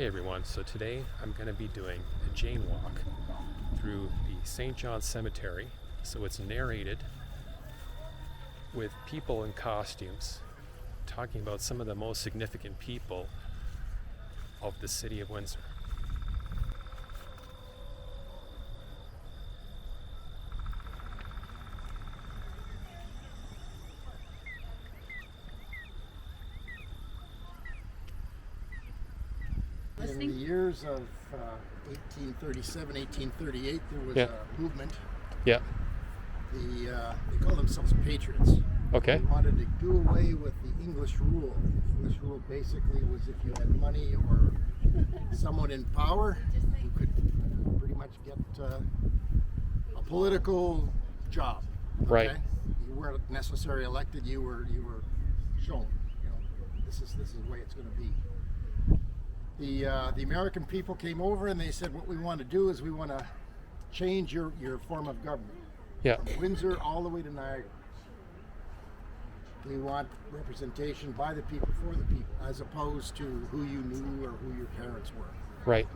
Hey everyone, so today I'm going to be doing a Jane walk through the St. John's Cemetery. So it's narrated with people in costumes talking about some of the most significant people of the city of Windsor. In the years of 1837, 1838, there was a movement. Yeah. They called themselves patriots. Okay. They wanted to do away with the English rule. The English rule basically was if you had money or someone in power, you could pretty much get a political job. Okay? Right. You weren't necessarily elected. You were shown. You know, this is the way it's going to be. The American people came over and they said, what we want to do is we want to change your form of government. Yeah. From Windsor all the way to Niagara. We want representation by the people for the people, as opposed to who you knew or who your parents were. Right.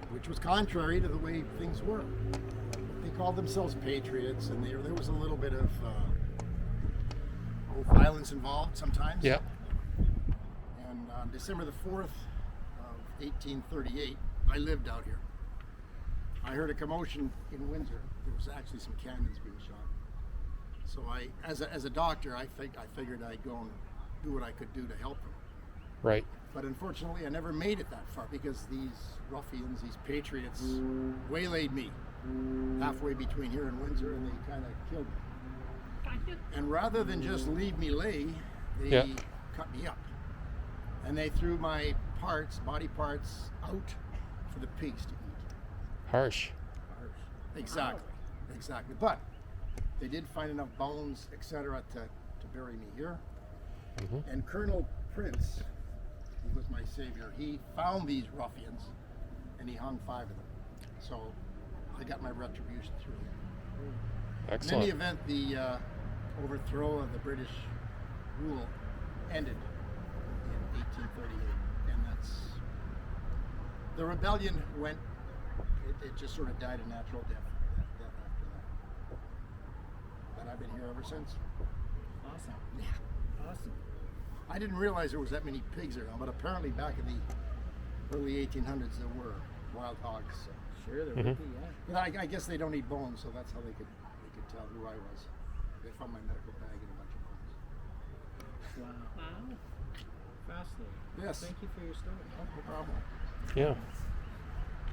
Which was contrary to the way things were. They called themselves patriots, and there was a little bit of violence involved sometimes. Yeah. And on December the 4th of 1838, I lived out here. I heard a commotion in Windsor. There was actually some cannons being shot. So as a doctor, I figured I'd go and do what I could do to help them. Right. But unfortunately, I never made it that far because these ruffians, these patriots, waylaid me halfway between here and Windsor, and they kind of killed me. And rather than just leave me lay, they cut me up. And they threw my body parts, out for the pigs to eat. Harsh. Exactly. Exactly. But they did find enough bones, etc., to bury me here. Mm-hmm. And Colonel Prince, he was my savior, he found these ruffians and he hung 5 of them. So I got my retribution through him. Excellent. In any event, the overthrow of the British rule ended in 1838, and the rebellion went. It just sort of died a natural death after that. But I've been here ever since. Awesome. Yeah. Awesome. I didn't realize there was that many pigs around, but apparently back in the early 1800s there were wild hogs. So. Sure, there would be, yeah. But I guess they don't eat bones, so that's how they could tell who I was. They found my medical bag and a bunch of bones. Wow. Fascinating. Yes. Thank you for your story. Oh, no problem. Yeah.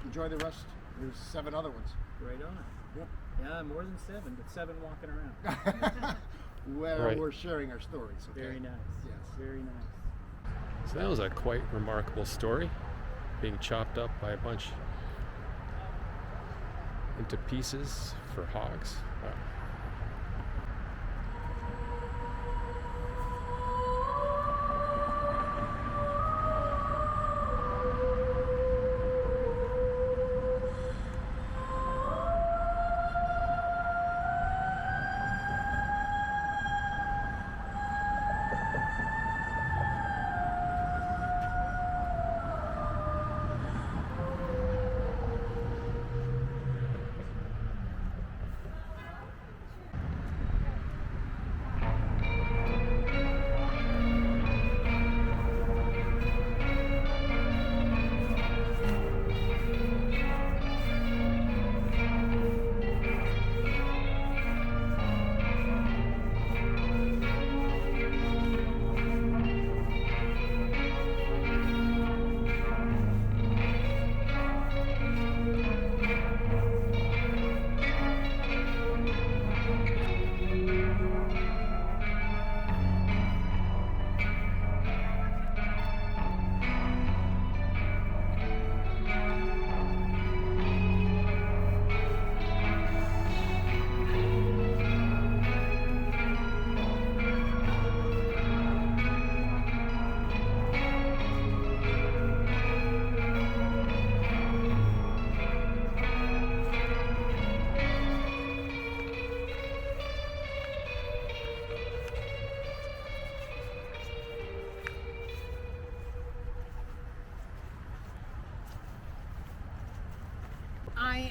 Enjoy the rest. There's 7 other ones. Right on. Yep. Yeah, more than 7, but 7 walking around. We're sharing our stories. Okay? Very nice. Yes. Very nice. So that was a quite remarkable story, being chopped up by a bunch into pieces for hogs. Wow.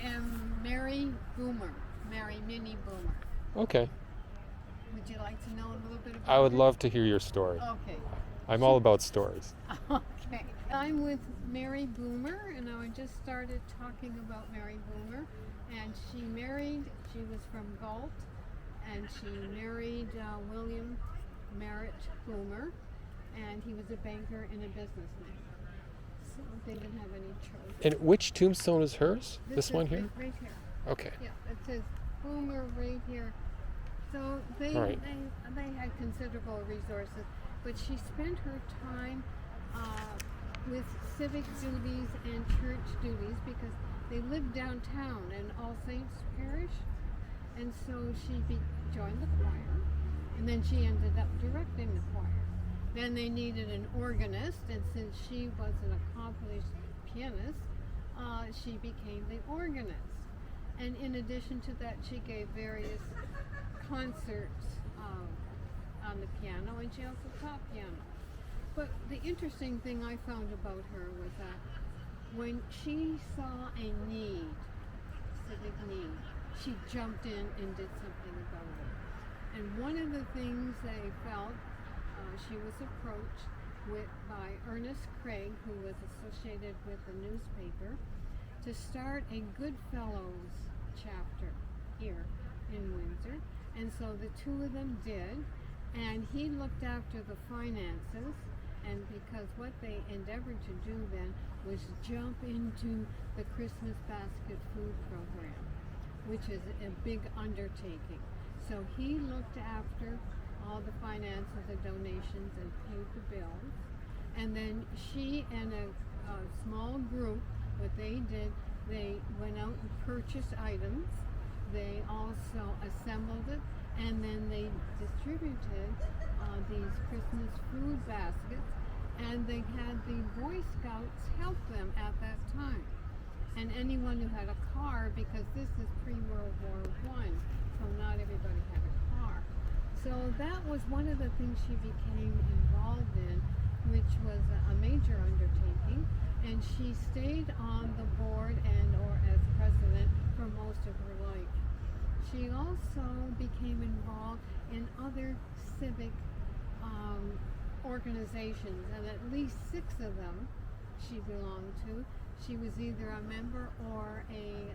am Mary Boomer, Mary Minnie Boomer. Okay. Would you like to know a little bit about I would her? love to hear your story. Okay. I'm all about stories. Okay. I'm with Mary Boomer, and I just started talking about Mary Boomer. And she was from Galt, and she married William Merritt Boomer, and he was a banker and a businessman. So they didn't have any children. And which tombstone is hers? This one is here? Right here. Okay. Yeah, it says Boomer right here. So they Right. they had considerable resources, but she spent her time with civic duties and church duties because they lived downtown in All Saints Parish, and so she joined the choir, and then she ended up directing the choir. Then they needed an organist, and since she was an accomplished pianist, she became the organist. And in addition to that, she gave various concerts on the piano, and she also taught piano. But the interesting thing I found about her was that when she saw a need, civic need, she jumped in and did something about it. And one of the things they felt, she was approached by Ernest Craig, who was associated with the newspaper, to start a Goodfellows chapter here in Windsor. And so the two of them did, and he looked after the finances, and because what they endeavored to do then was jump into the Christmas basket food program, which is a big undertaking. So he looked after all the finances, the donations, and paid the bills. And then she and a small group, what they did, they went out and purchased items. They also assembled it, and then they distributed these Christmas food baskets, and they had the Boy Scouts help them at that time. And anyone who had a car, because this is pre-World War I, so not everybody had a car. So that was one of the things she became involved in, which was a major undertaking. And she stayed on the board or as president for most of her life. She also became involved in other civic organizations, and at least 6 of them she belonged to. She was either a member or a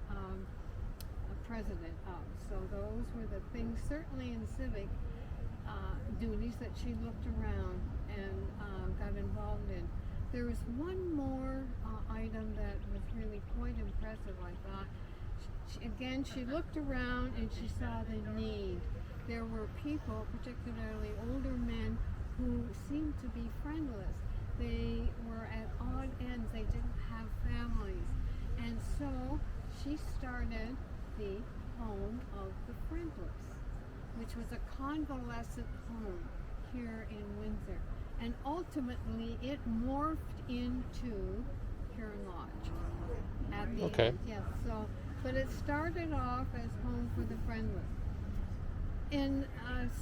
president of. So those were the things, certainly in civic duties, that she looked around and got involved in. There was one more item that was really quite impressive, I thought. She looked around and she saw the need. There were people, particularly older men, who seemed to be friendless. They were at odd ends. They didn't have families. And so she started the Home of the Friendless, which was a convalescent home here in Windsor. And ultimately it morphed into Huron Lodge at the end. Yes, so, but it started off as Home for the Friendless. And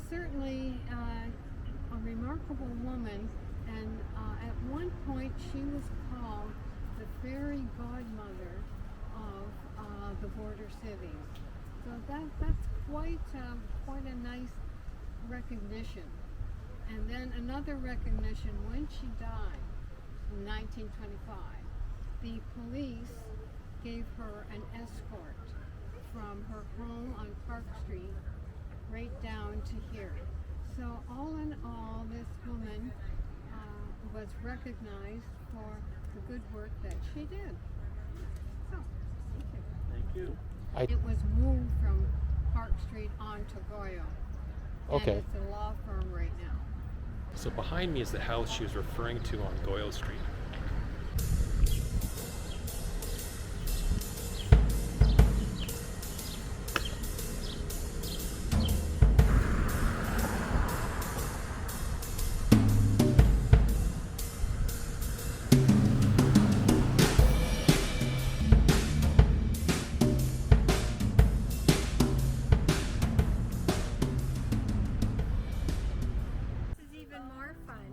certainly a remarkable woman, and at one point she was called the fairy godmother of the border cities. So that's quite a nice recognition. And then another recognition, when she died in 1925, the police gave her an escort from her home on Park Street right down to here. So all in all, this woman was recognized for the good work that she did. So, thank you. Thank you. It was moved from Park Street on to Goyo. Okay. And it's a law firm right now. So behind me is the house she was referring to on Goyle Street. This is even more fun.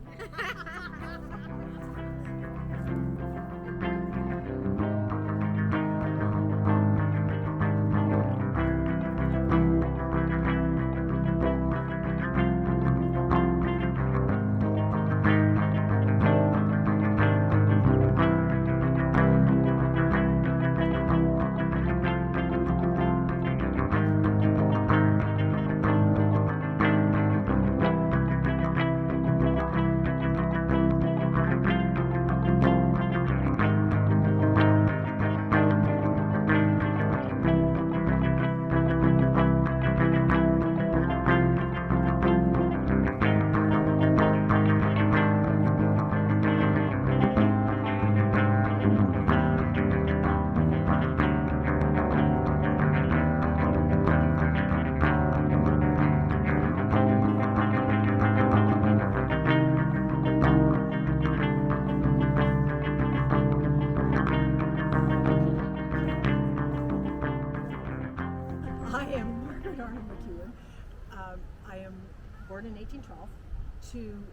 to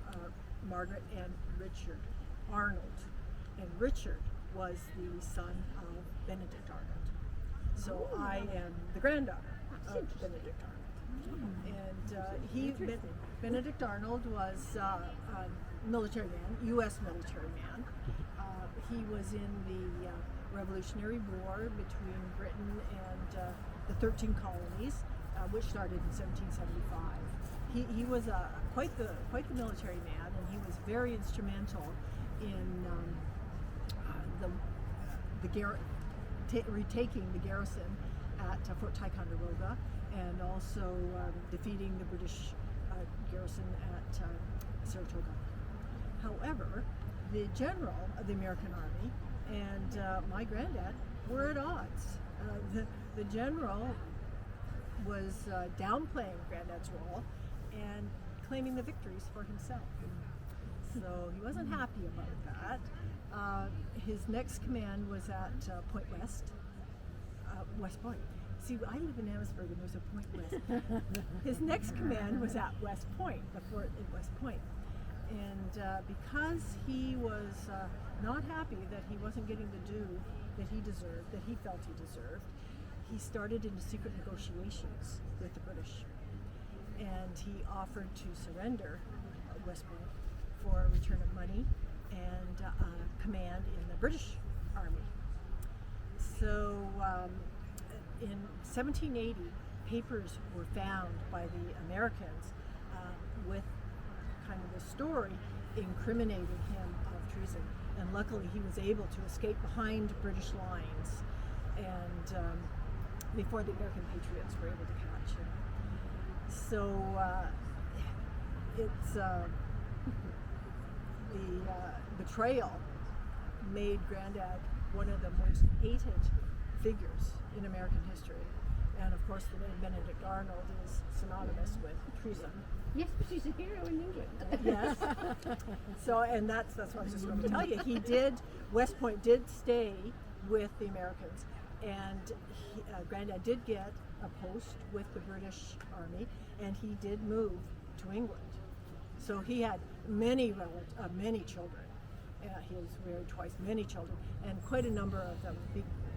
Margaret and Richard Arnold. And Richard was the son of Benedict Arnold. So I am the granddaughter of Benedict Arnold. And Benedict Arnold was a military man, U.S. military man. He was in the Revolutionary War between Britain and the 13 colonies, which started in 1775. He was quite the military man, and he was very instrumental in retaking the garrison at Fort Ticonderoga, and also defeating the British garrison at Saratoga. However, the general of the American Army and my granddad were at odds. The general was downplaying granddad's role and claiming the victories for himself. So he wasn't happy about that. His next command was at Point West, West Point. See, I live in Amherstburg and there's a Point West. His next command was at West Point, the fort at West Point. And because he was not happy that he wasn't getting the due that he deserved, that he felt he deserved, he started into secret negotiations with the British. And he offered to surrender West Point for a return of money and command in the British Army. So in 1780, papers were found by the Americans with kind of the story incriminating him of treason. And luckily he was able to escape behind British lines and before the American patriots were able to catch him. So the betrayal made Granddad one of the most hated figures in American history. And of course the name Benedict Arnold is synonymous with treason. Yes, but she's a hero in England. Yes. So, and that's what I was just going to tell you. West Point did stay with the Americans, and Granddad did get a post with the British Army, and he did move to England. So he had many children. He was married twice, many children, and quite a number of them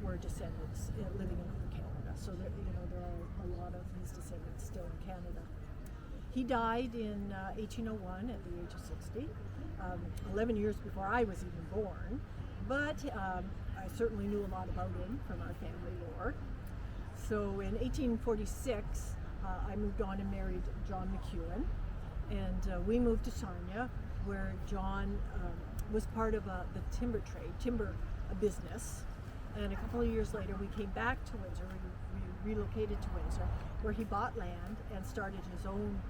were descendants living in Canada. So there are a lot of his descendants still in Canada. He died in 1801 at the age of 60, 11 years before I was even born, but I certainly knew a lot about him from our family lore. So in 1846, I moved on and married John McEwen, and we moved to Sarnia, where John was part of the timber business. And a couple of years later, we came back to Windsor. We relocated to Windsor, where he bought land and started his own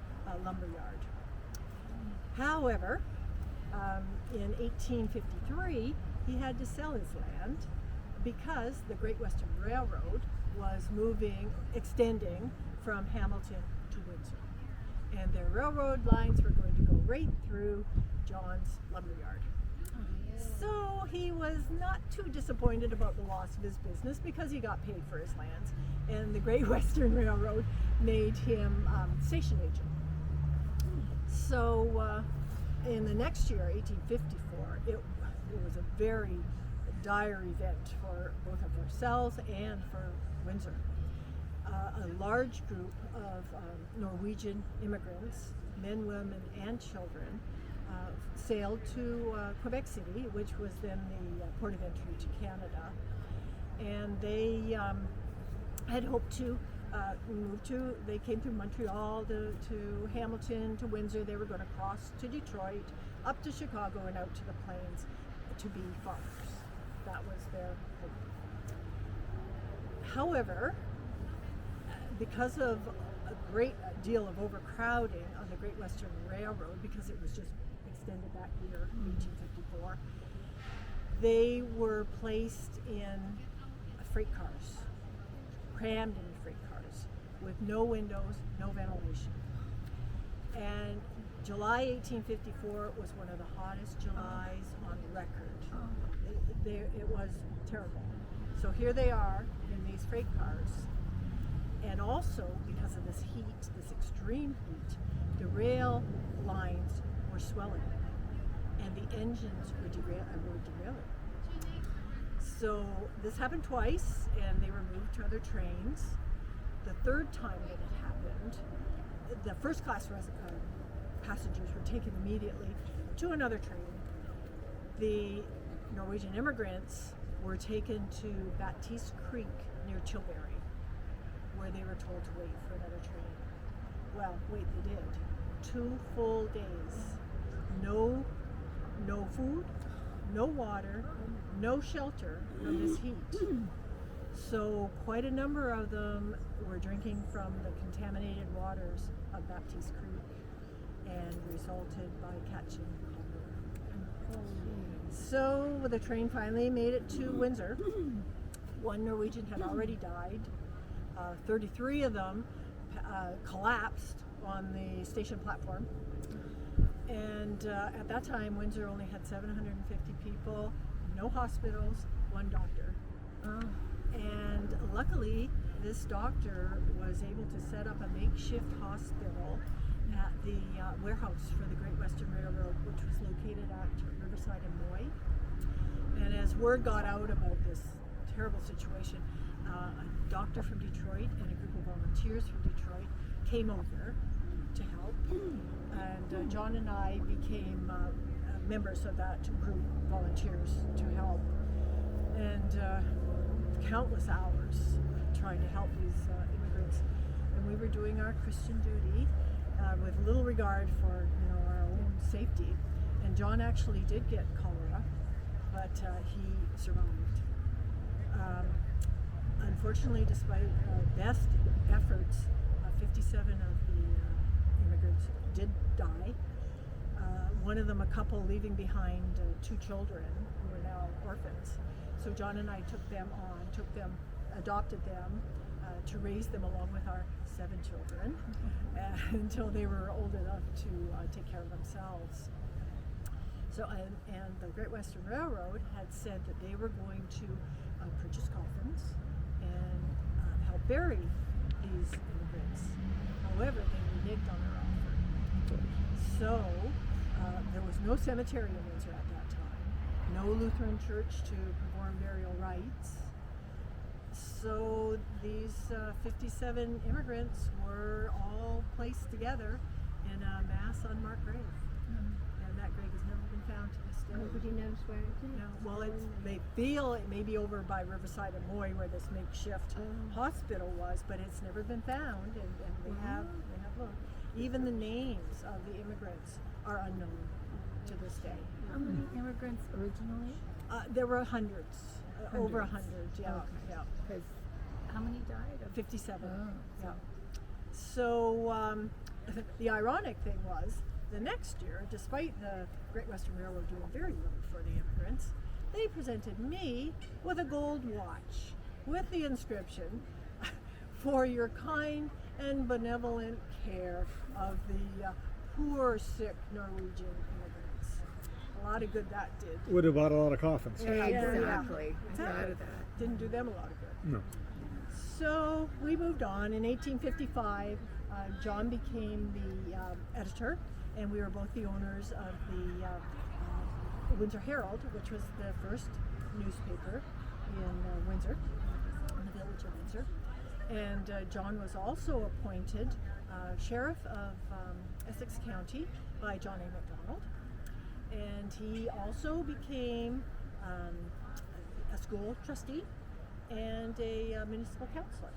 lumber yard. However, in 1853, he had to sell his land because the Great Western Railroad was extending from Hamilton to Windsor. And their railroad lines were going to go right through John's lumber yard. So he was not too disappointed about the loss of his business because he got paid for his lands, and the Great Western Railroad made him station agent. So in the next year, 1854, it was a very dire event for both of ourselves and for Windsor. A large group of Norwegian immigrants, men, women, and children, sailed to Quebec City, which was then the port of entry to Canada. And they had hoped to they came through Montreal to Hamilton, to Windsor. They were going to cross to Detroit, up to Chicago, and out to the plains to be farmers. That was their hope. However, because of a great deal of overcrowding on the Great Western Railroad, because it was just extended back here in 1854, they were placed in freight cars, crammed in freight cars, with no windows, no ventilation. And July 1854 was one of the hottest Julys on record. It was terrible. So here they are in these freight cars, and also because of this heat, this extreme heat, the rail lines swelling, and the engines were derailing. So this happened twice, and they were moved to other trains. The third time that it happened, the first class passengers were taken immediately to another train. The Norwegian immigrants were taken to Baptiste Creek near Chilbury, where they were told to wait for another train. Well, wait, they did. 2 full days. No food, no water, no shelter from this heat. So quite a number of them were drinking from the contaminated waters of Baptiste Creek and resulted by catching cholera. So the train finally made it to Windsor. 1 Norwegian had already died. 33 of them collapsed on the station platform. And at that time, Windsor only had 750 people, no hospitals, 1 doctor. And luckily, this doctor was able to set up a makeshift hospital at the warehouse for the Great Western Railroad, which was located at Riverside and Moy. And as word got out about this terrible situation, a doctor from Detroit and a group of volunteers from Detroit came over to help. And John and I became members of that group, volunteers to help. And countless hours trying to help these immigrants. And we were doing our Christian duty with little regard for our own safety. And John actually did get cholera, but he survived. Unfortunately, despite best efforts, 57 of the immigrants did die. One of them, a couple leaving behind 2 children who are now orphans. So John and I adopted them to raise them along with our 7 children until they were old enough to take care of themselves. So, and the Great Western Railroad had said that they were going to purchase coffins and help bury these immigrants. However, they reneged on their offer. So there was no cemetery in Windsor at that time, no Lutheran church to perform burial rites. So these 57 immigrants were all placed together in a mass unmarked grave. And that grave has never been found to this day. Nobody knows where it is. No, well, they feel it may be over by Riverside and Moy where this makeshift hospital was, but it's never been found, and they have looked. Even the names of the immigrants are unknown to this day. How many immigrants originally? There were hundreds. Over 100, yeah. Okay. Yeah. Because how many died? 57. Oh, yeah. So the ironic thing was, the next year, despite the Great Western Railroad doing very little for the immigrants, they presented me with a gold watch with the inscription, "For your kind and benevolent care of the poor, sick Norwegian immigrants." A lot of good that did. Would have bought a lot of coffins. Exactly. I thought of that. Didn't do them a lot of good. No. So we moved on. In 1855, John became the editor, and we were both the owners of the Windsor Herald, which was the first newspaper in Windsor, in the village of Windsor. And John was also appointed sheriff of Essex County by John A. Macdonald. And he also became a school trustee and a municipal councillor.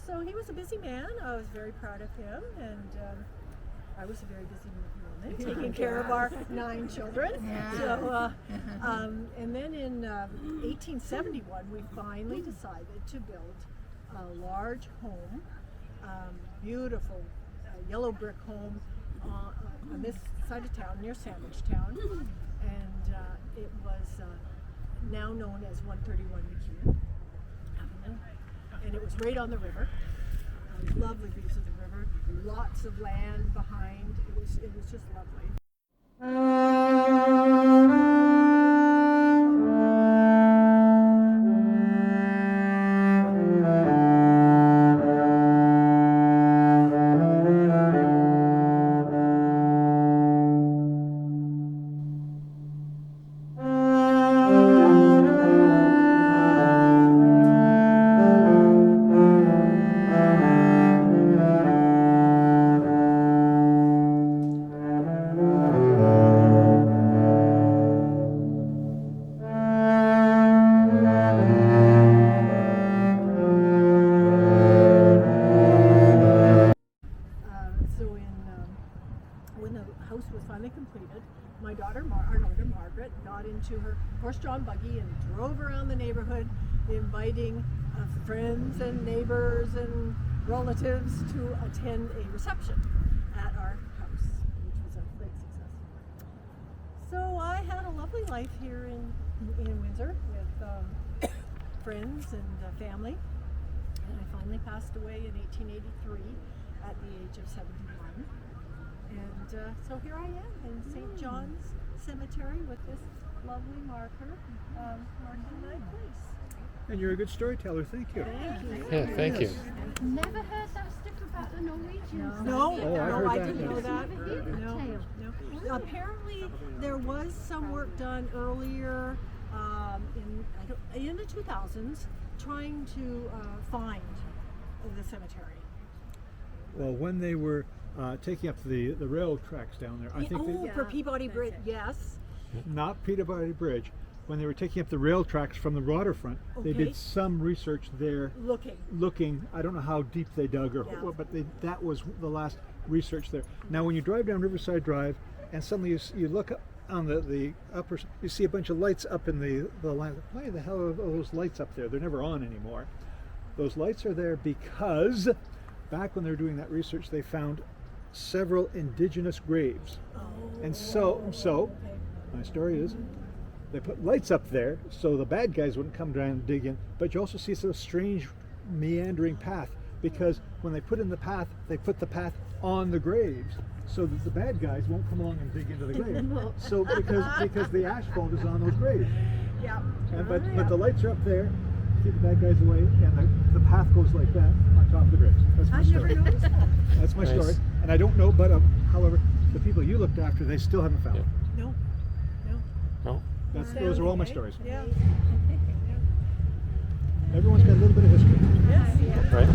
So he was a busy man. I was very proud of him, and I was a very busy woman taking care of our 9 children. Yeah. So, and then in 1871, we finally decided to build a large home, beautiful yellow brick home on this side of town, near Sandwich Town, and it was now known as 131 McKeon Avenue, and it was right on the river. Lovely views of the river, lots of land behind. It was just lovely. my daughter, our daughter Margaret, got into her horse-drawn buggy and drove around the neighborhood, inviting friends and neighbors and relatives to attend a reception at our house, which was a great success. So I had a lovely life here in Windsor with friends and family, and I finally passed away in 1883 at the age of 71. And so here I am in St. John's Cemetery with this lovely marker marking my place. And you're a good storyteller. Thank you. Thank you. Yeah, thank you. Never heard that stuff about the Norwegians. No, Oh, I no, heard I that. didn't know that. Never heard that No, tale. no. Apparently, there was some work done earlier in the 2000s trying to find the cemetery. Well, when they were taking up the rail tracks down there, I think they, For Peabody Bridge, yes. not Peabody Bridge, when they were taking up the rail tracks from the waterfront, they Okay. did some research there. Looking. I don't know how deep they dug or Yeah. what, but that was the last research there. Now, when you drive down Riverside Drive, and suddenly you look up on the upper, you see a bunch of lights up in the line. Why the hell are those lights up there? They're never on anymore. Those lights are there because back when they were doing that research, they found several indigenous graves. And so my story is, they put lights up there so the bad guys wouldn't come down and dig in, but you also see sort of strange meandering path, because when they put in the path, they put the path on the graves so that the bad guys won't come along and dig into the grave. So because the asphalt is on those graves. Yeah. And, but the lights are up there, keep the bad guys away, and the path goes like that on top of the graves. That's my I've never story. noticed that. That's my Nice. story. And I don't know, but however, the people you looked after, they still haven't found. Yeah. it. No. No? Those are all my Okay. stories. Yeah. Everyone's got a little bit of history. Yes. Right?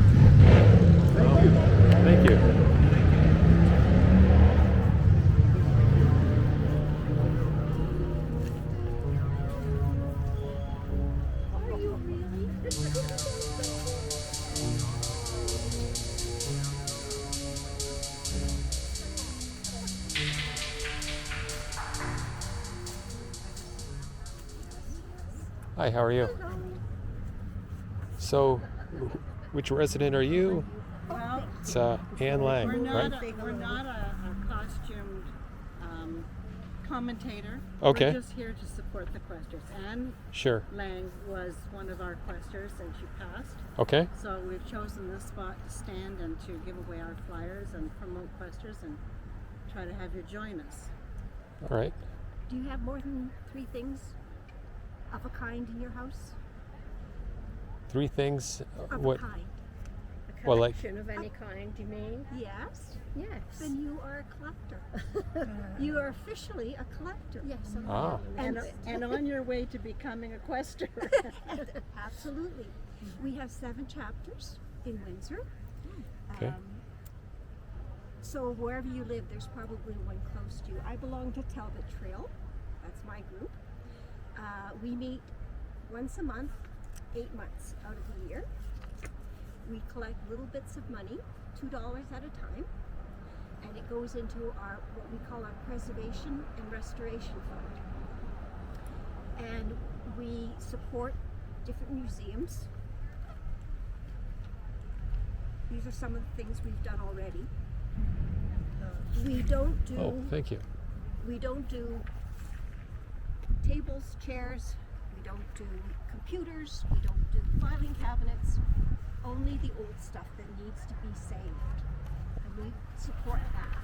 Thank you. Thank you. Are you really? Hi, how are you? So, which resident are you? Well, It's Anne Lang, we're not right? a costumed commentator. Okay. We're just here to support the Questers. Anne Sure. Lang was one of our Questers and she passed. Okay. So we've chosen this spot to stand and to give away our flyers and promote Questers and try to have you join us. All right. Do you have more than 3 things of a kind in your house? 3 things. Of What? a kind. A Well, like- collection of any kind, you mean? Yes. Yes. Then you are a collector. You are officially a collector. Yes. I'm Ah. And on your way to becoming a Quester. Absolutely. We have 7 chapters in Windsor. Okay. So wherever you live, there's probably one close to you. I belong to Talbot Trail. That's my group. We meet once a month, 8 months out of the year. We collect little bits of money, $2 at a time, and it goes into our what we call our preservation and restoration fund. And we support different museums. These are some of the things we've done already. We don't do Oh, thank you. we don't do tables, chairs, we don't do computers, we don't do filing cabinets, only the old stuff that needs to be saved. And we support that.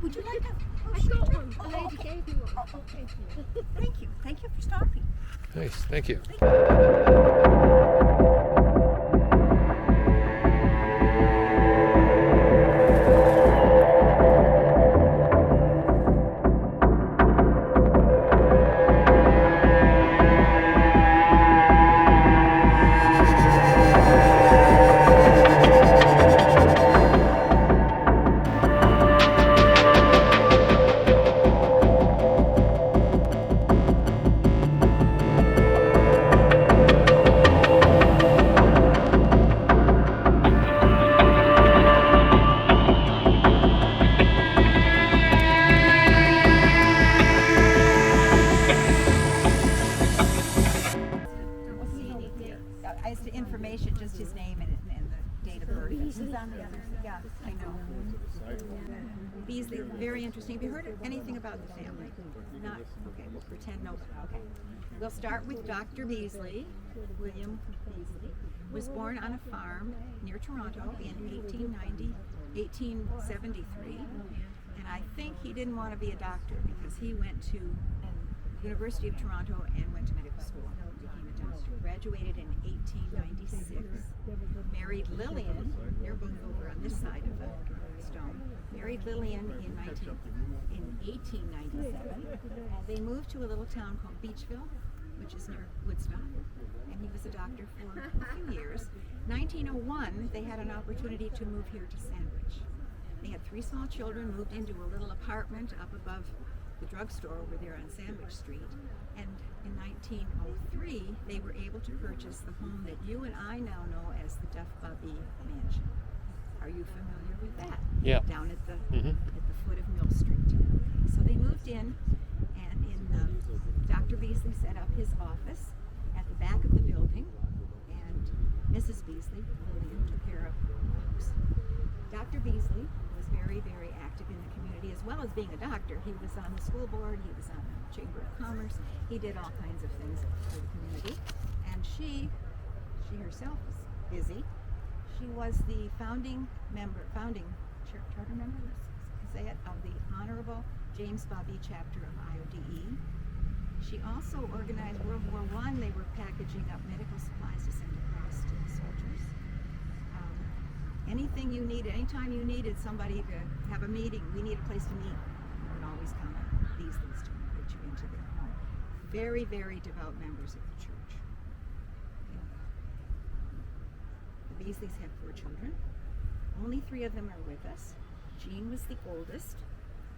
Would you like a I got one. Oh, The lady okay. gave you one. Oh, okay. Thank you. Thank you for stopping. Nice. Thank you. Beasley, very interesting. Have you heard anything about the family? Not? Okay, we'll pretend no. Okay. We'll start with Dr. Beasley. William Beasley was born on a farm near Toronto in 1873. And I think he didn't want to be a doctor because he went to University of Toronto and went to medical school. Became a doctor. Graduated in 1896. Married Lillian. They're both over on this side of the stone. Married Lillian in 1897. They moved to a little town called Beachville, which is near Woodstock. And he was a doctor for a few years. 1901, they had an opportunity to move here to Sandwich. They had 3 small children, moved into a little apartment up above the drugstore over there on Sandwich Street. And in 1903, they were able to purchase the home that you and I now know as the Duff Bobby Mansion. Are you familiar with that? Yeah. Down at the foot of Mill Street. So they moved in, and Dr. Beasley set up his office at the back of the building, and Mrs. Beasley, Lillian, took care of the house. Dr. Beasley was very, very active in the community, as well as being a doctor. He was on the school board, he was on the Chamber of Commerce, he did all kinds of things for the community. And she herself was busy. She was the founding charter member, let's say it, of the Honorable James Bobby chapter of IODE. She also organized World War I. They were packaging up medical supplies to send across to the soldiers. Anything you needed, anytime you needed somebody to have a meeting, we need a place to meet, you would always count on these things to invite you into their home. Very, very devout members of the church. The Beasleys had 4 children. Only 3 of them are with us. Jean was the oldest,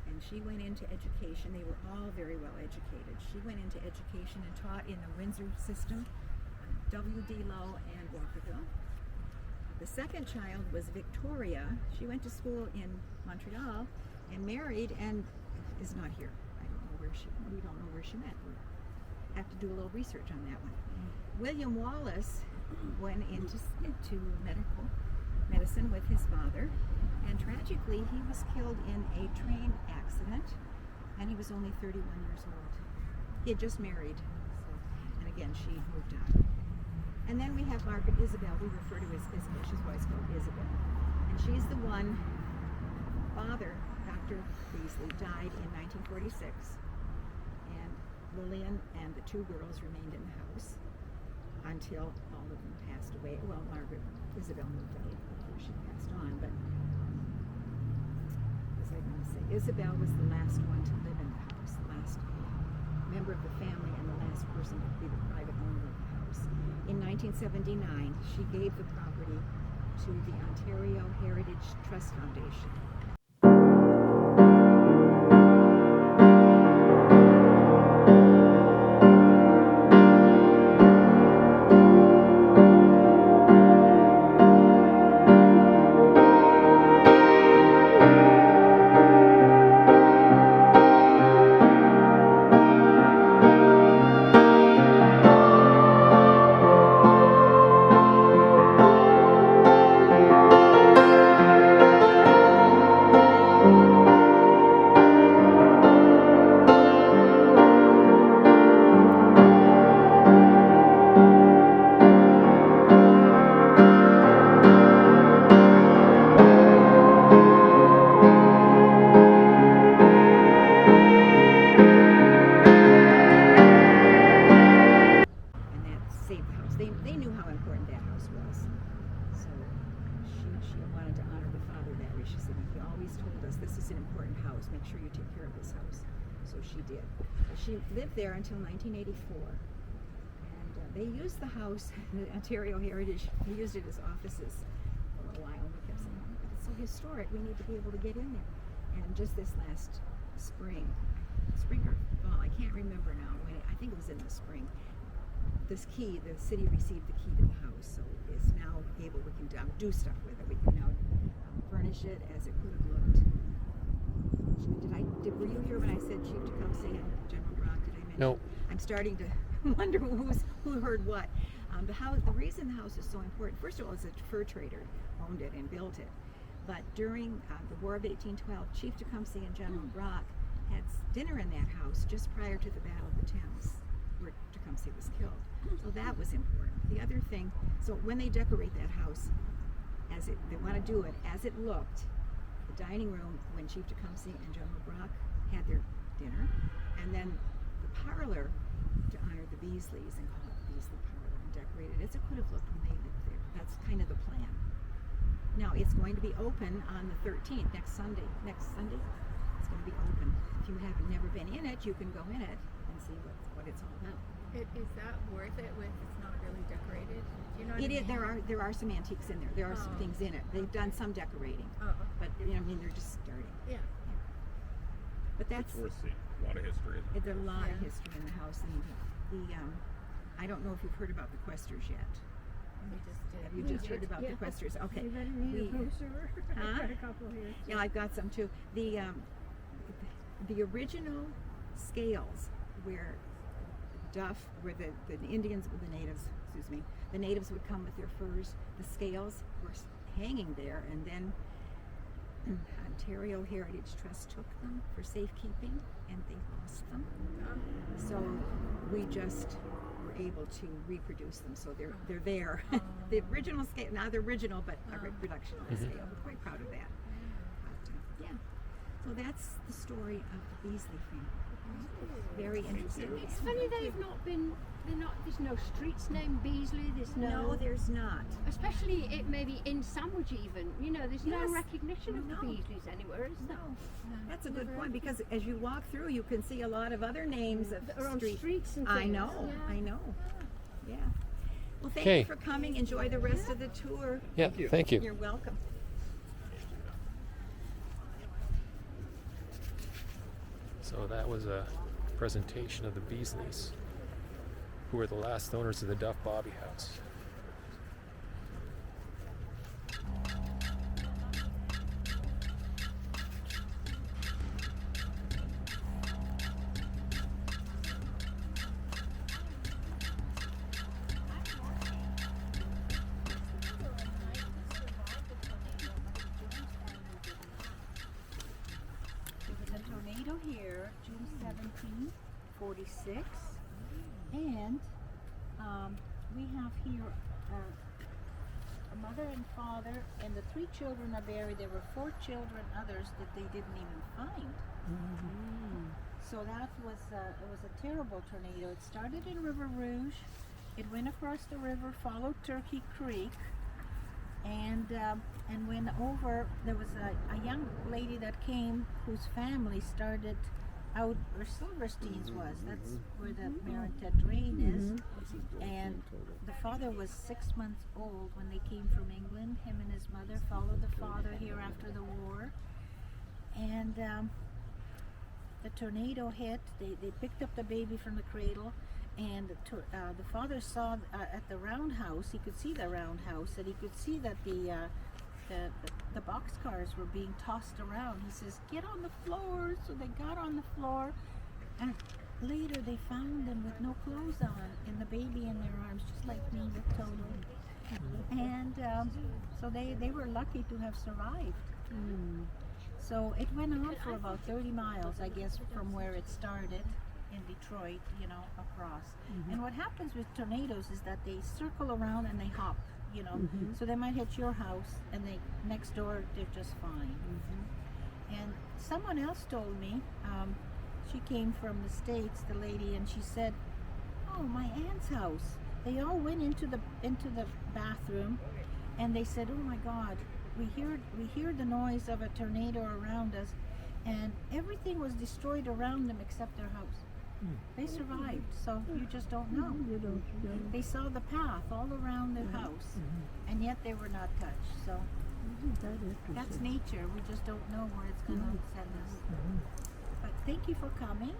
and she went into education. They were all very well educated. She went into education and taught in the Windsor system, W.D. Lowe and Walkerville. The second child was Victoria. She went to school in Montreal and married and is not here. We don't know where she met. We'll have to do a little research on that one. William Wallace went into medicine with his father, and tragically he was killed in a train accident, and he was only 31 years old. He had just married, and again she moved on. And then we have Margaret Isabel. We refer to as Isabel. She's always called Isabel. And she's the one, father, Dr. Beasley, died in 1946. And Lillian and the 2 girls remained in the house until all of them passed away. Well, Margaret Isabel moved out before she passed on, but what was I going to say? Isabel was the last one to live in the house, the last member of the family and the last person to be the private owner of the house. In 1979, she gave the property to the Ontario Heritage Trust Foundation. There until 1984, and they used the house, the Ontario Heritage, they used it as offices for a while. We kept saying, oh, it's so historic, we need to be able to get in there. And just this last spring or fall, I can't remember now, I think it was in the spring, this key, the city received the key to the house, so it's now able, we can do stuff with it. We can now furnish it as it could have looked. Were you here when I said Chief Tecumseh and General Brock? Did I mention? No. I'm starting to wonder who heard what. The reason the house is so important, first of all, is a fur trader owned it and built it. But during the War of 1812, Chief Tecumseh and General Brock had dinner in that house just prior to the Battle of the Thames, where Tecumseh was killed. So that was important. The other thing, so when they decorate that house, they want to do it as it looked, the dining room when Chief Tecumseh and General Brock had their dinner, and then the parlor to honor the Beasleys and call it the Beasley Parlor and decorate it as it could have looked when they lived there. That's kind of the plan. Now it's going to be open on the 13th, next Sunday. It's going to be open. If you have never been in it, you can go in it and see what it's all about. Is that worth it when it's not really decorated? Do you know what It I is. mean? There are some antiques in there. There are some things in it. They've done some decorating, but they're just starting. Yeah. But that's It's worth seeing. A lot of history. there's a lot of history in the house, and the I don't know if you've heard about the Questers yet. We just did. Have you just heard about the Questers? Okay. You better read a brochure. Huh? I've got a couple here. Yeah, I've got some too. The original scales where where the Indians, the natives would come with their furs. The scales were hanging there, and then Ontario Heritage Trust took them for safekeeping, and they lost them. So we just were able to reproduce them, so they're there. The original scale, not the original, but a reproduction of the scale. We're quite proud of that. But, yeah. So that's the story of the Beasley family. Very interesting. It's funny there's no streets named Beasley. No, there's not. Especially it maybe in Sandwich even. There's no Yes. recognition of the No. Beasleys anywhere, is there? No, that's a good point, because as you walk through, you can see a lot of other names of They're on streets and I things. know, Yeah. I know. Yeah. Well, thank Okay. you for coming. Enjoy the rest of the tour. Yeah, thank you. You're welcome. So that was a presentation of the Beasleys, who were the last owners of the Duff Bobby House. There was a tornado here, June 1746, and we have here a mother and father, and the 3 children are buried. There were 4 children, others that they didn't even find. So that was it was a terrible tornado. It started in River Rouge. It went across the river, followed Turkey Creek, and went over. There was a young lady that came whose family started out where Silverstein's was. That's where the Maritime drain is. And the father was 6 months old when they came from England. Him and his mother followed the father here after the war. And the tornado hit. They picked up the baby from the cradle. And the father saw at the roundhouse, he could see the roundhouse, and he could see that the boxcars were being tossed around. He says, "Get on the floor." So they got on the floor, and later they found them with no clothes on and the baby in their arms, just like me with Toto. And so they were lucky to have survived. So it went on for about 30 miles, I guess, from where it started in Detroit, across. And what happens with tornadoes is that they circle around and they hop, so they might hit your house and next door they're just fine. And someone else told me, she came from the States, the lady, and she said, "Oh, my aunt's house. They all went into the bathroom, and they said, 'Oh my God, we hear the noise of a tornado around us, and everything was destroyed around them except their house.'" They survived, so you just don't know. They saw the path all around their house, and yet they were not touched. So that's nature. We just don't know where it's going to send us. But thank you for coming.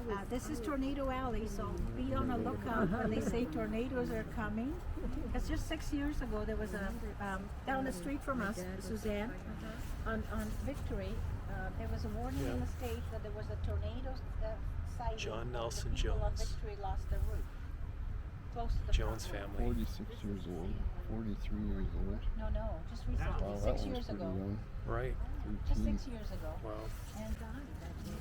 And this is Tornado Alley, so be on the lookout when they say tornadoes are coming. Because just 6 years ago, there was a down the street from us, Suzanne, on Victory. There was a warning in the state that there was a tornado sighting. John and Nelson the people on Jones. Victory lost their roof. close to the Jones front. family. 46 years old, 43 years old. No, just recently, Wow, that 6 one's years pretty ago. young. Right. Just 13. 6 years ago. Wow. And died that day.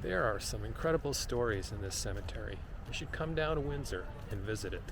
There are some incredible stories in this cemetery. You should come down to Windsor and visit it.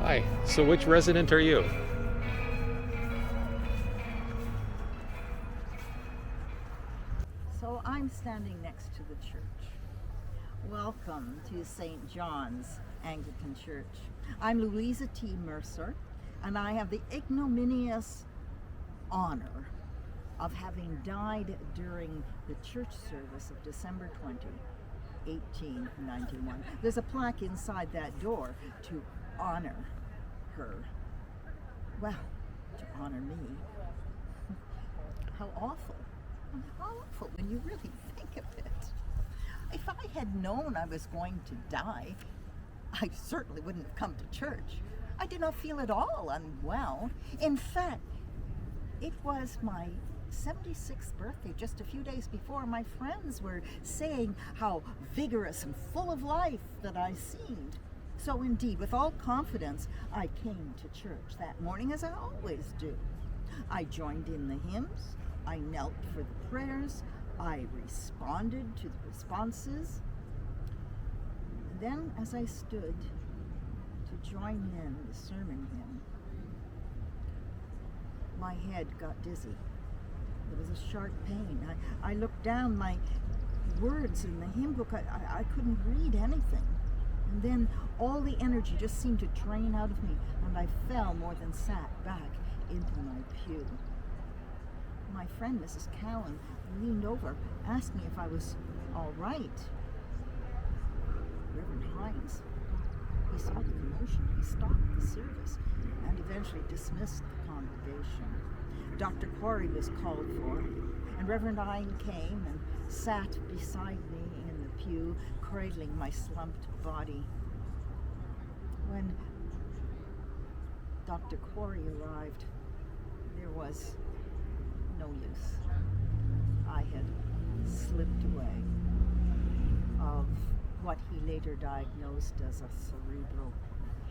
Hi, so which resident are you? So I'm standing next to the church. Welcome to St. John's Anglican Church. I'm Louisa T. Mercer, and I have the ignominious honor of having died during the church service of December 20, 1891. There's a plaque inside that door to honor her. Well, to honor me. How awful. How awful when you really think of it. If I had known I was going to die, I certainly wouldn't have come to church. I did not feel at all unwell. In fact, it was my 76th birthday just a few days before. My friends were saying how vigorous and full of life that I seemed. So indeed, with all confidence, I came to church that morning as I always do. I joined in the hymns, I knelt for the prayers, I responded to the responses. Then, as I stood to join in the sermon hymn, my head got dizzy. There was a sharp pain. I looked down, my words in the hymn book, I couldn't read anything. And then all the energy just seemed to drain out of me, and I fell more than sat back into my pew. My friend, Mrs. Cowan, leaned over, asked me if I was all right. Reverend Hines, he saw the commotion. He stopped the service and eventually dismissed the congregation. Dr. Quarry was called for, and Reverend Hines came and sat beside me in the pew, cradling my slumped body. When Dr. Quarry arrived, there was no use. I had slipped away of what he later diagnosed as a cerebral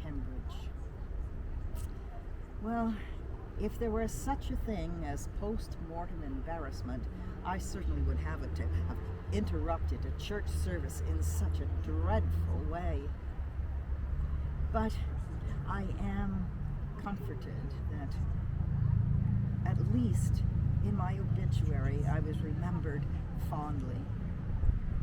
hemorrhage. Well, if there were such a thing as post-mortem embarrassment, I certainly would have it to have interrupted a church service in such a dreadful way. But I am comforted that at least in my obituary I was remembered fondly.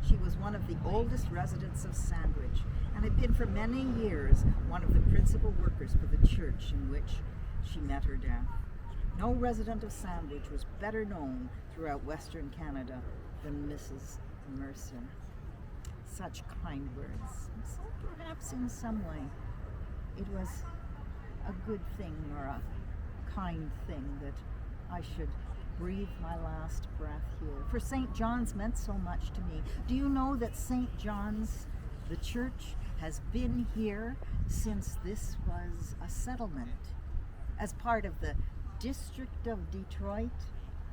She was one of the oldest residents of Sandwich and had been for many years one of the principal workers for the church in which she met her death. No resident of Sandwich was better known throughout Western Canada than Mrs. Mercer. Such kind words. So perhaps in some way it was a good thing or a kind thing that I should breathe my last breath here. For St. John's meant so much to me. Do you know that St. John's, the church, has been here since this was a settlement as part of the District of Detroit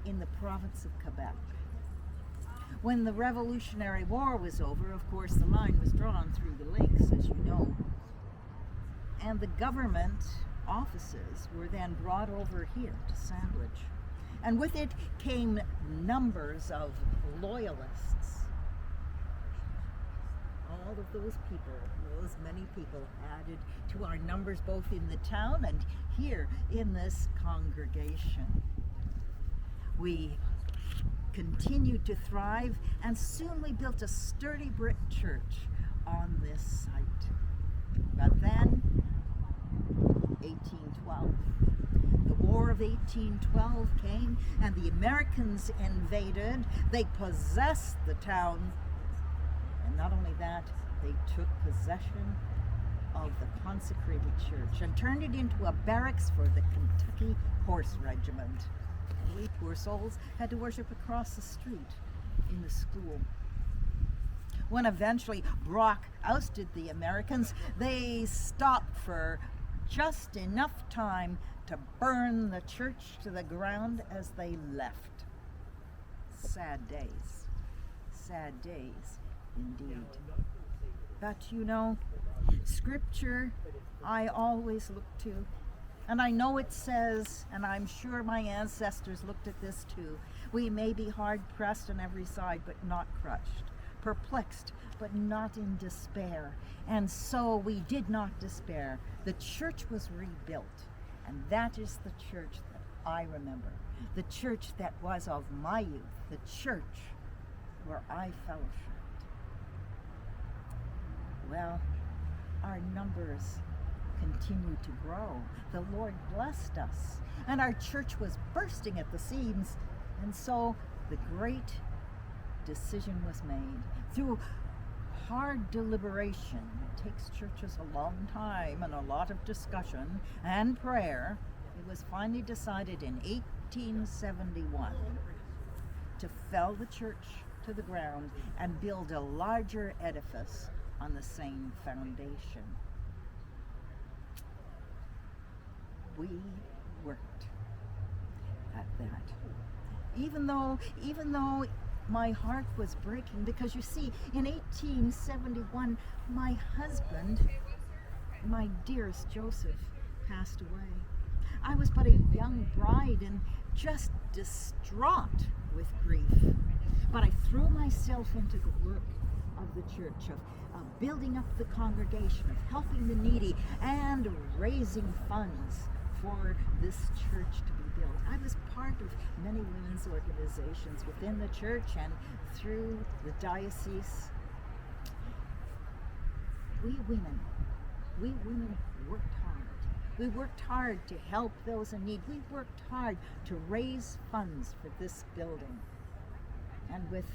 in the province of Quebec. When the Revolutionary War was over, of course, the line was drawn through the lakes, as you know. And the government offices were then brought over here to Sandwich. And with it came numbers of loyalists. All of those people, those many people added to our numbers both in the town and here in this congregation. We continued to thrive, and soon we built a sturdy brick church on this site. But then, 1812. The War of 1812 came, and the Americans invaded. They possessed the town, and not only that, they took possession of the consecrated church and turned it into a barracks for the Kentucky Horse Regiment. And we poor souls had to worship across the street in the school. When eventually Brock ousted the Americans, they stopped for just enough time to burn the church to the ground as they left. Sad days. Sad days indeed. But you know, Scripture I always look to, and I know it says, and I'm sure my ancestors looked at this too, we may be hard pressed on every side but not crushed, perplexed but not in despair. And so we did not despair. The church was rebuilt, and that is the church that I remember, the church that was of my youth, the church where I fellowshipped. Well, our numbers continued to grow. The Lord blessed us, and our church was bursting at the seams. And so the great decision was made. Through hard deliberation, it takes churches a long time and a lot of discussion and prayer, it was finally decided in 1871 to fell the church to the ground and build a larger edifice on the same foundation. We worked at that. Even though my heart was breaking, because you see, in 1871, my husband, my dearest Joseph, passed away. I was but a young bride and just distraught with grief. But I threw myself into the work of the church, of building up the congregation, of helping the needy, and raising funds for this church to be built. I was part of many women's organizations within the church and through the diocese. We women worked hard. We worked hard to help those in need. We worked hard to raise funds for this building. And with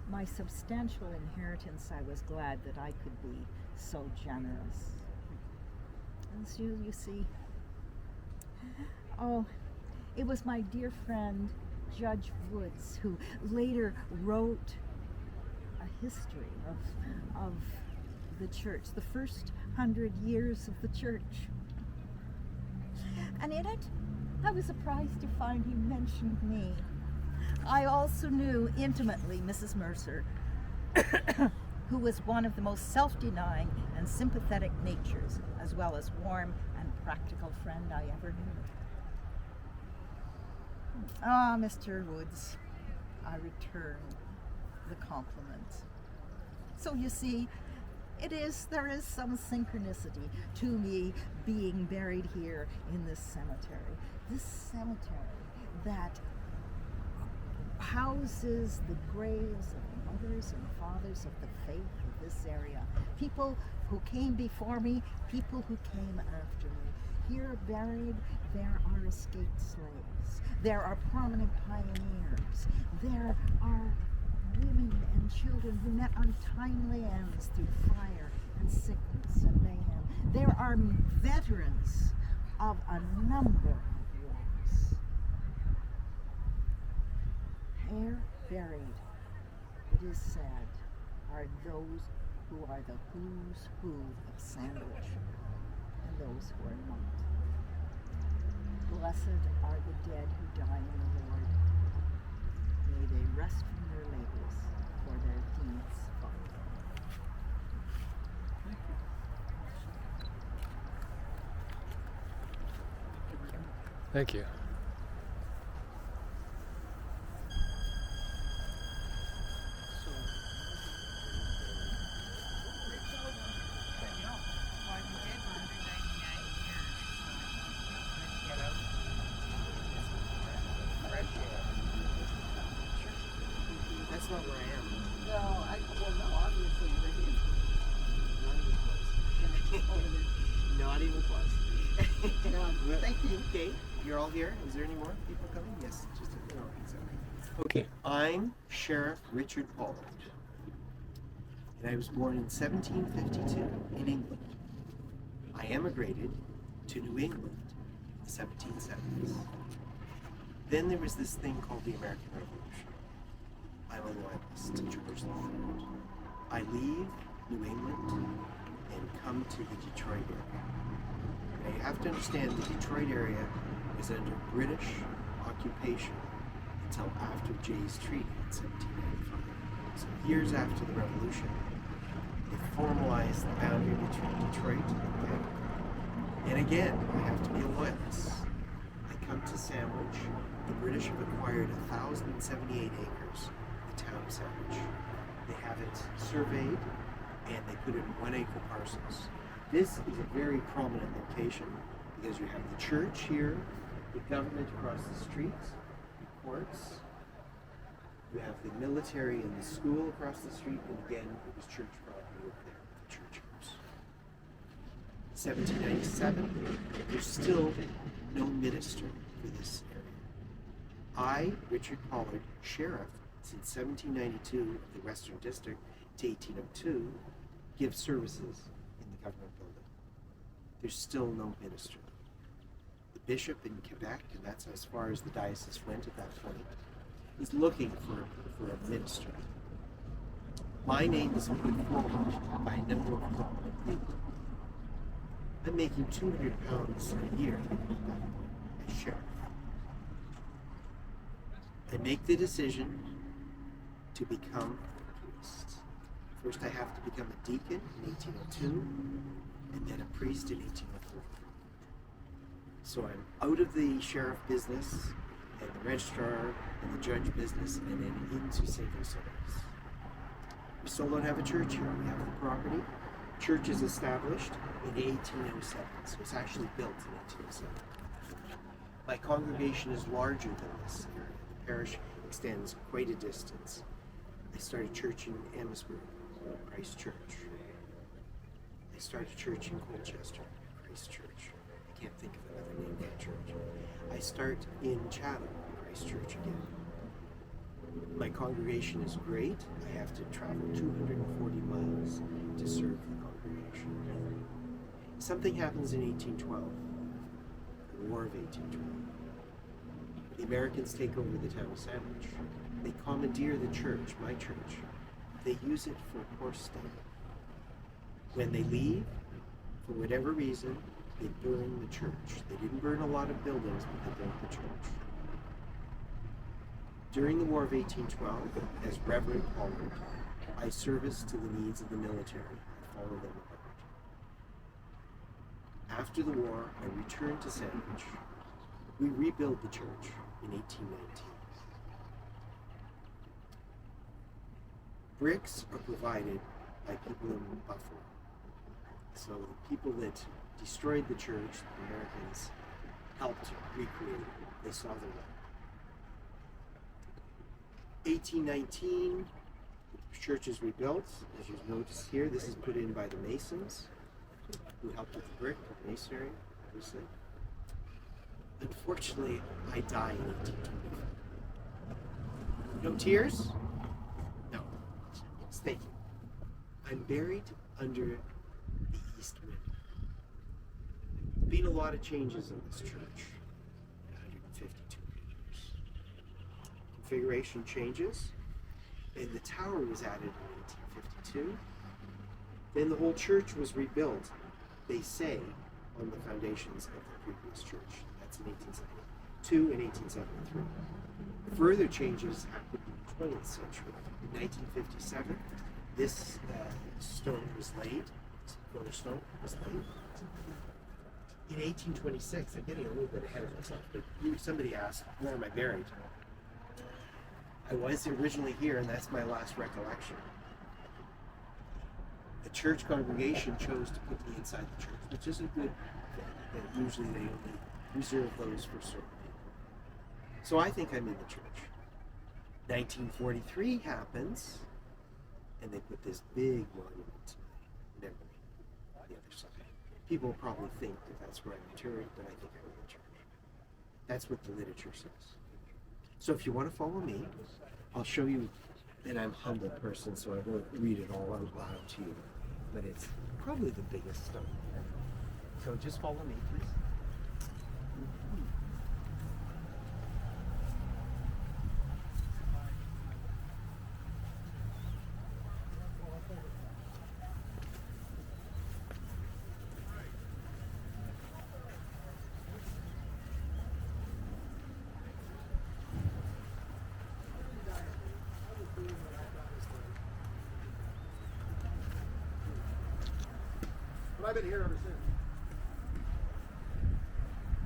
my substantial inheritance, I was glad that I could be so generous. And so you see, it was my dear friend Judge Woods who later wrote a history of the church, the first 100 years of the church. And in it, I was surprised to find he mentioned me. I also knew intimately Mrs. Mercer, who was one of the most self-denying and sympathetic natures, as well as warm and practical friend I ever knew. Ah, Mr. Woods, I return the compliment. So you see, there is some synchronicity to me being buried here in this cemetery. This cemetery that houses the graves of mothers and fathers of the faith of this area. People who came before me, people who came after me. Here buried, there are escaped slaves. There are prominent pioneers. There are women and children who met untimely ends through fire and sickness and mayhem. There are veterans of a number of wars. Here buried, it is said, are those who are the who's who of Sandwich and those who are not. Blessed are the dead who die in the Lord. May they rest from their labors, for their deeds follow. Thank you. Thank you. That's not where I am. No, obviously not even close. Thank you. Okay, you're all here. Is there any more people coming? Yes, just no, exactly. Okay, I'm Sheriff Richard Pollard, and I was born in 1752 in England. I emigrated to New England in the 1770s. Then there was this thing called the American Revolution. I'm a loyalist to George III. I leave New England and come to the Detroit area. Now you have to understand the Detroit area was under British occupation until after Jay's Treaty in 1795. So years after the Revolution, they formalized the boundary between Detroit and Canada. And again, I have to be a loyalist. I come to Sandwich. The British have acquired 1,078 acres, the town of Sandwich. They have it surveyed and they put it in 1 acre parcels. This is a very prominent location because you have the church here, the government across the street, the courts, you have the military and the school across the street, and again, it was church property over there, the church house. 1797, there's still no minister for this area. I, Richard Pollard, sheriff since 1792 of the Western District to 1802, give services in the government building. There's still no minister. The bishop in Quebec, and that's as far as the diocese went at that point, is looking for a minister. My name is put forward by a number of prominent people. I'm making £200 a year as sheriff. I make the decision to become a priest. First I have to become a deacon in 1802, and then a priest in 1804. So I'm out of the sheriff business, and the registrar, and the judge business, and then into civil service. We still don't have a church here. We have the property. Church is established in 1807, so it's actually built in 1807. My congregation is larger than this area. The parish extends quite a distance. I started church in Amesbury, Christ Church. I started church in Colchester, Christ Church. I can't think of another name for a church. I start in Chatham, Christ Church again. My congregation is great. I have to travel 240 miles to serve the congregation. Something happens in 1812, the War of 1812. The Americans take over the town of Sandwich. They commandeer the church, my church. They use it for horse stable. When they leave, for whatever reason, they burn the church. They didn't burn a lot of buildings, but they burnt the church. During the War of 1812, as Reverend Pollard, I service to the needs of the military. I follow them about. After the war, I returned to Sandwich. We rebuilt the church in 1819. Bricks are provided by people in Buffalo. So the people that destroyed the church, the Americans, helped recreate it. They saw the way. 1819, the church is rebuilt. As you notice here, this is put in by the Masons, who helped with the brick, the masonry, obviously. Unfortunately, I die in 1824. No tears? No. Yes, thank you. I'm buried under the east window. Been a lot of changes in this church in 152 years. Configuration changes, and the tower was added in 1852. Then the whole church was rebuilt, they say, on the foundations of the previous church. That's in 1872 and 1873. Further changes happened in the 20th century. In 1957, this stone was laid, cornerstone was laid. in 1826, I'm getting a little bit ahead of myself, but somebody asked, where am I buried? I was originally here, and that's my last recollection. The church congregation chose to put me inside the church, which is a good thing. Usually they only reserve those for certain people. So I think I'm in the church. 1943 happens, and they put this big monument to my memory on the other side. People probably think that that's where I'm interred, but I think I'm in the church. That's what the literature says. So if you want to follow me, I'll show you, and I'm a humble person, so I won't read it all out loud to you, but it's probably the biggest stone. So just follow me, please. But I've been here ever since.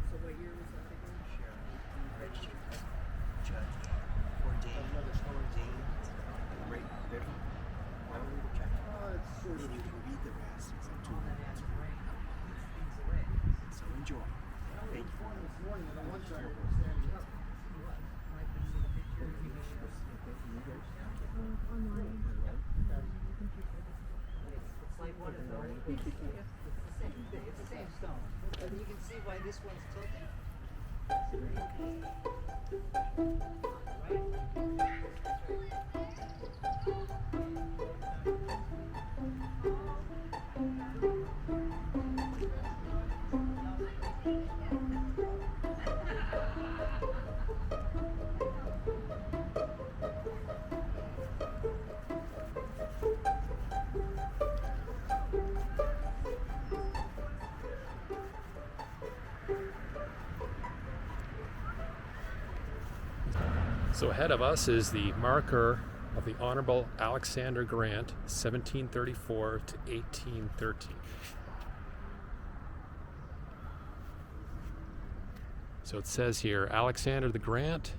So what year was that again? Registered judge, ordained, right there. Why don't we check? It's sort of. Then you can read the rest. It's up to you. So enjoy. Thank you. This morning, on one side, I was standing up. It's like one of those. It's the same stone. And you can see why this one's tilted. So ahead of us is the marker of the Honorable Alexander Grant, 1734 to 1813. So it says here, Alexander the Grant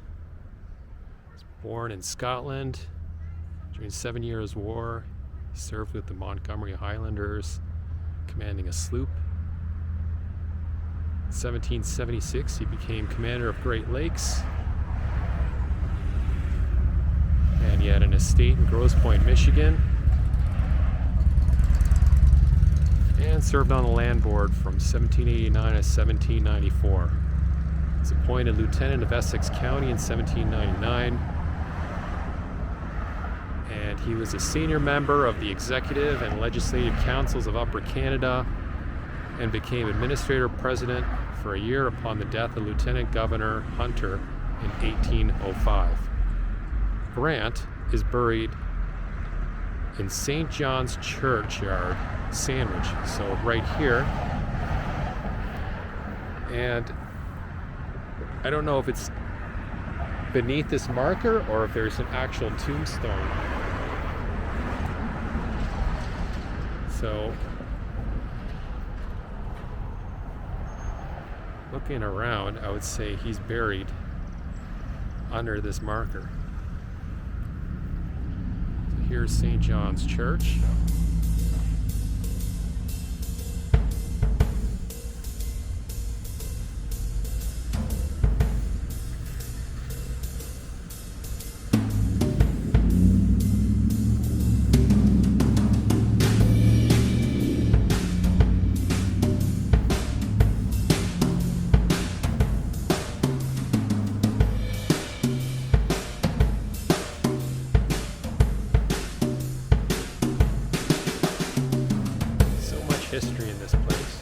was born in Scotland during the 7 Years' War. He served with the Montgomery Highlanders, commanding a sloop. In 1776, he became commander of Great Lakes. And he had an estate in Grosse Pointe, Michigan, and served on the land board from 1789 to 1794. He was appointed lieutenant of Essex County in 1799, and he was a senior member of the executive and legislative councils of Upper Canada, and became administrator president for a year upon the death of Lieutenant Governor Hunter in 1805. Grant is buried in St. John's Churchyard, Sandwich, so right here. And I don't know if it's beneath this marker or if there's an actual tombstone. So, looking around, I would say he's buried under this marker. Here's St. John's Church. History in this place.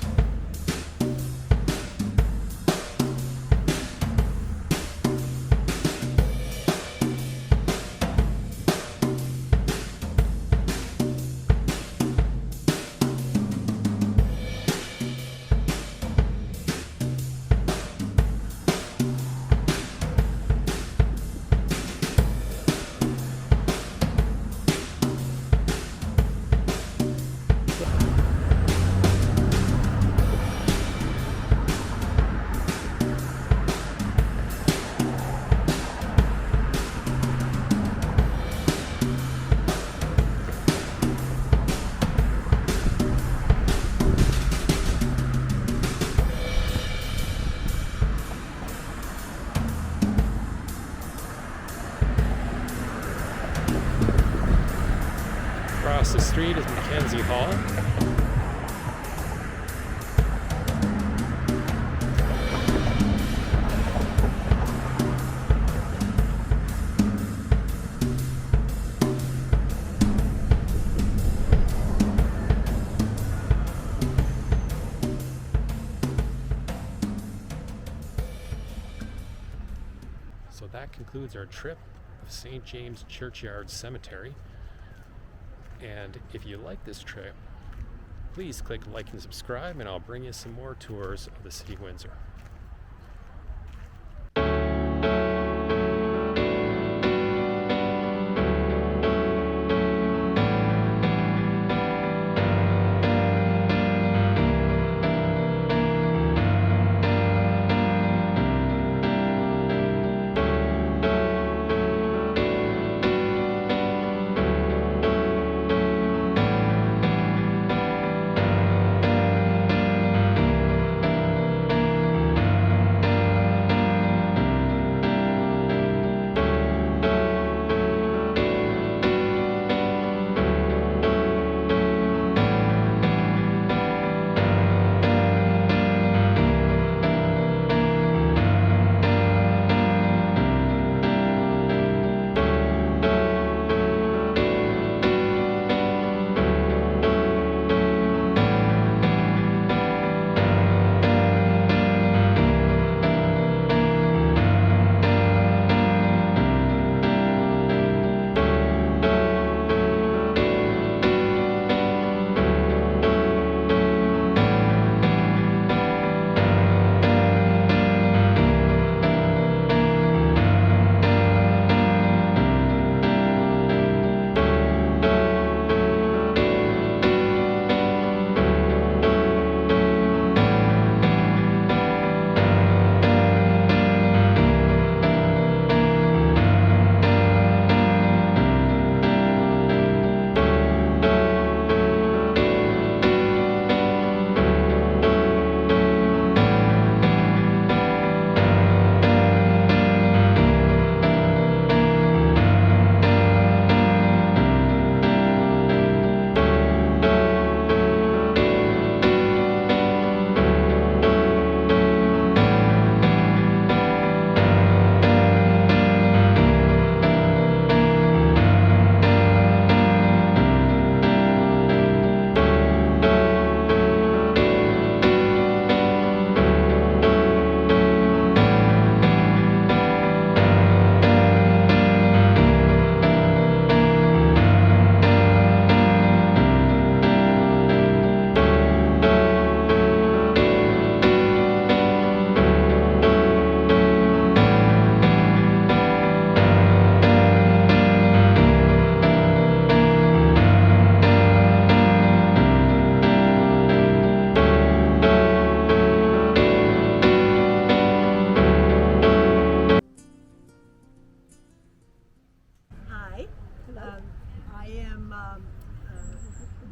Across the street is Mackenzie Hall. So that concludes our trip of St. James Churchyard Cemetery. And if you like this trip, please click like and subscribe, and I'll bring you some more tours of the city of Windsor.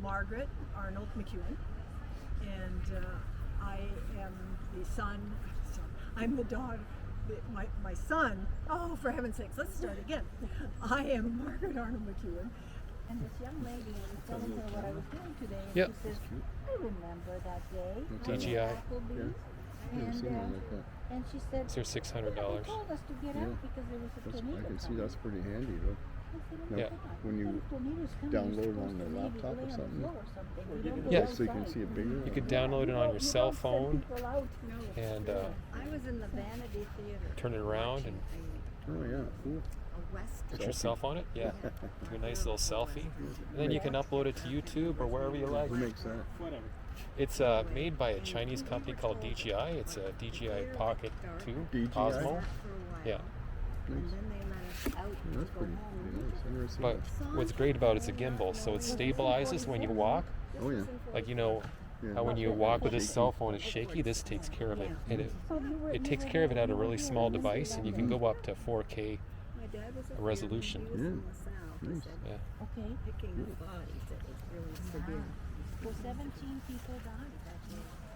Margaret Arnold McEwen, and I am the son. I'm the daughter. My son. Oh, for heaven's sakes, let's start again. I am Margaret Arnold McEwen. And this young lady was telling her what I was doing today, and Yep. she says, I remember that day. DGI. And she said, It's her $600. "They told us to get out because there was a tornado I can see coming." that's pretty handy though. I said, "Oh my Yeah. God, When you what if tornadoes come? download You're it on supposed the to maybe laptop or lay on the something. floor or something. You don't go Yeah. So you can outside. see it bigger. You could download it on your cell phone People out. and I was in the Vanity Theater. turn it around and Oh yeah, cool. A West. put yourself on it. Yeah. Do a nice little selfie. And then you can upload it to YouTube or wherever you like. Who makes that? It's made by a Chinese company called DJI. It's a DJI Pocket 2 DJI? Osmo. Yeah. And then they let us out Yeah, that's to go pretty home. nice. I've never seen But that. what's great about it's a gimbal, so it stabilizes when you walk. Oh yeah. Like you know Yeah. how when you walk with this cell phone it's shaky. This takes care of it, and it takes care of it at a really small device, and you can go up to 4K My dad was a resolution. He was in Yeah. the South. He Nice. said Yeah. Okay. picking the bodies, it was really severe. So 17 people died that day.